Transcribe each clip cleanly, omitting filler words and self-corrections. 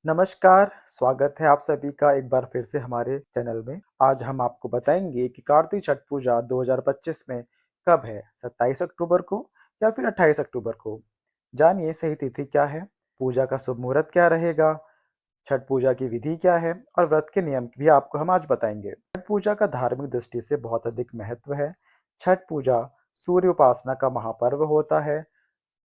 नमस्कार, स्वागत है आप सभी का एक बार फिर से हमारे चैनल में। आज हम आपको बताएँगे कि कार्तिक छठ पूजा 2025 में कब है, 27 अक्टूबर को या फिर 28 अक्टूबर को? जानिए सही तिथि क्या है, पूजा का शुभ मुहूर्त क्या रहेगा, छठ पूजा की विधि क्या है और व्रत के नियम भी आपको हम आज बताएँगे। छठ पूजा का धार्मिक दृष्टि से बहुत अधिक महत्व है। छठ पूजा सूर्य उपासना का महापर्व होता है।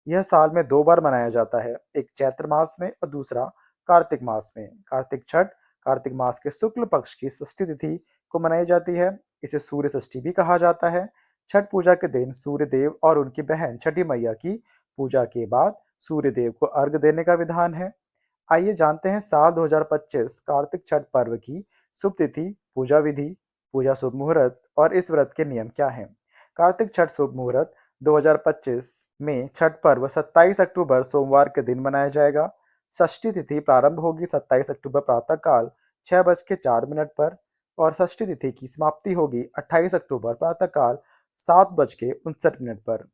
यह साल में 2 बार मनाया जाता है, एक चैत्र मास में और दूसरा कार्तिक मास में। कार्तिक छठ कार्तिक मास के शुक्ल पक्ष की षष्ठी तिथि को मनाई जाती है। इसे सूर्य षष्ठी भी कहा जाता है। छठ पूजा के दिन सूर्य देव और उनकी बहन छठी मैया की पूजा के बाद सूर्य देव को अर्घ्य देने का विधान है। आइए जानते हैं साल 2025 कार्तिक छठ पर्व की शुभ तिथि, पूजा विधि, पूजा शुभ मुहूर्त और इस व्रत के नियम क्या हैं। कार्तिक छठ शुभ मुहूर्त 2025 में छठ पर्व 27 अक्टूबर सोमवार के दिन मनाया जाएगा। षष्ठी तिथि प्रारंभ होगी 27 अक्टूबर प्रातःकाल 6:04 पर और षष्ठी तिथि की समाप्ति होगी 28 अक्टूबर प्रातःकाल 7:59 पर।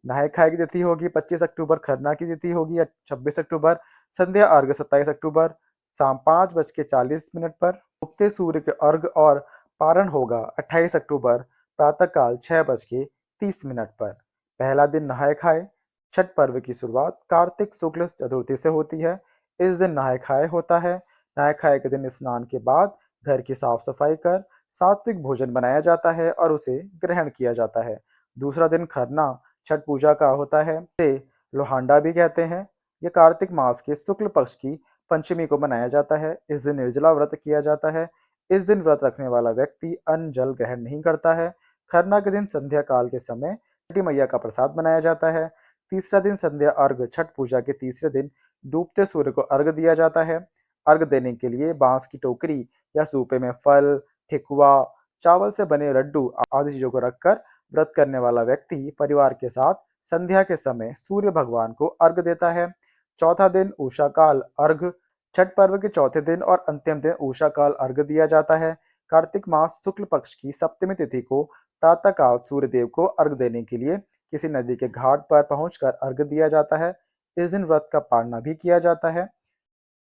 नहाय खाए की तिथि होगी 25 अक्टूबर, खरना की तिथि होगी 26 अक्टूबर, संध्या अर्घ 27 अक्टूबर शाम 5:40 पर। उगते सूर्य के अर्घ और पारण होगा 28 अक्टूबर प्रातःकाल 6:30 पर। पहला दिन नहाय खाए। छठ पर्व की शुरुआत कार्तिक शुक्ल चतुर्थी से होती है। इस दिन नहाय खाए होता है। नहाय खाए के दिन स्नान के बाद घर की साफ सफाई कर सात्विक भोजन बनाया जाता है और उसे ग्रहण किया जाता है। दूसरा दिन खरना छठ पूजा का होता है। इसे लोहांडा भी कहते हैं। यह कार्तिक मास के शुक्ल पक्ष की पंचमी को मनाया जाता है। इस दिन निर्जला व्रत किया जाता है। इस दिन व्रत रखने वाला व्यक्ति अन्न जल ग्रहण नहीं करता है। खरना के दिन संध्या काल के समय छठी मैया का प्रसाद बनाया जाता है। तीसरा दिन संध्या अर्घ छठ पूजा के तीसरे दिन डूबते सूर्य को अर्घ दिया जाता है। अर्घ देने के लिए बांस की टोकरी या सूपे में फल, ठेकुआ, चावल से बने लड्डू आदि चीजों को रखकर व्रत करने वाला व्यक्ति परिवार के साथ संध्या के समय सूर्य भगवान को अर्घ देता है। चौथा दिन उषा काल अर्घ छठ पर्व के चौथे दिन और अंतिम दिन उषा काल अर्घ दिया जाता है। कार्तिक मास शुक्ल पक्ष की सप्तमी तिथि को प्रातःकाल सूर्य देव को अर्घ देने के लिए किसी नदी के घाट पर पहुंचकर अर्घ दिया जाता है। इस दिन व्रत का पालना भी किया जाता है।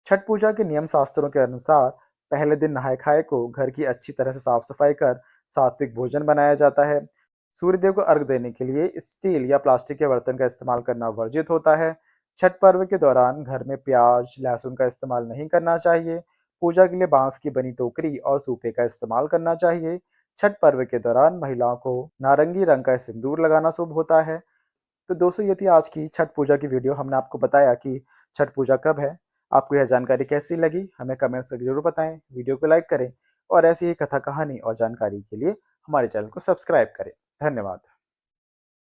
छठ पूजा के नियम शास्त्रों के अनुसार पहले दिन नहाय खाए को घर की अच्छी तरह से साफ सफाई कर सात्विक भोजन बनाया जाता है। सूर्यदेव को अर्घ देने के लिए स्टील या प्लास्टिक के बर्तन का इस्तेमाल करना वर्जित होता है। छठ पर्व के दौरान घर में प्याज लहसुन का इस्तेमाल नहीं करना चाहिए। पूजा के लिए बांस की बनी टोकरी और सूपे का इस्तेमाल करना चाहिए। छठ पर्व के दौरान महिलाओं को नारंगी रंग का सिंदूर लगाना शुभ होता है। तो दोस्तों ये थी आज की छठ पूजा की वीडियो। हमने आपको बताया कि छठ पूजा कब है। आपको यह जानकारी कैसी लगी हमें कमेंट से जरूर बताएं। वीडियो को लाइक करें और ऐसी ही कथा कहानी और जानकारी के लिए हमारे चैनल को सब्सक्राइब करें। धन्यवाद।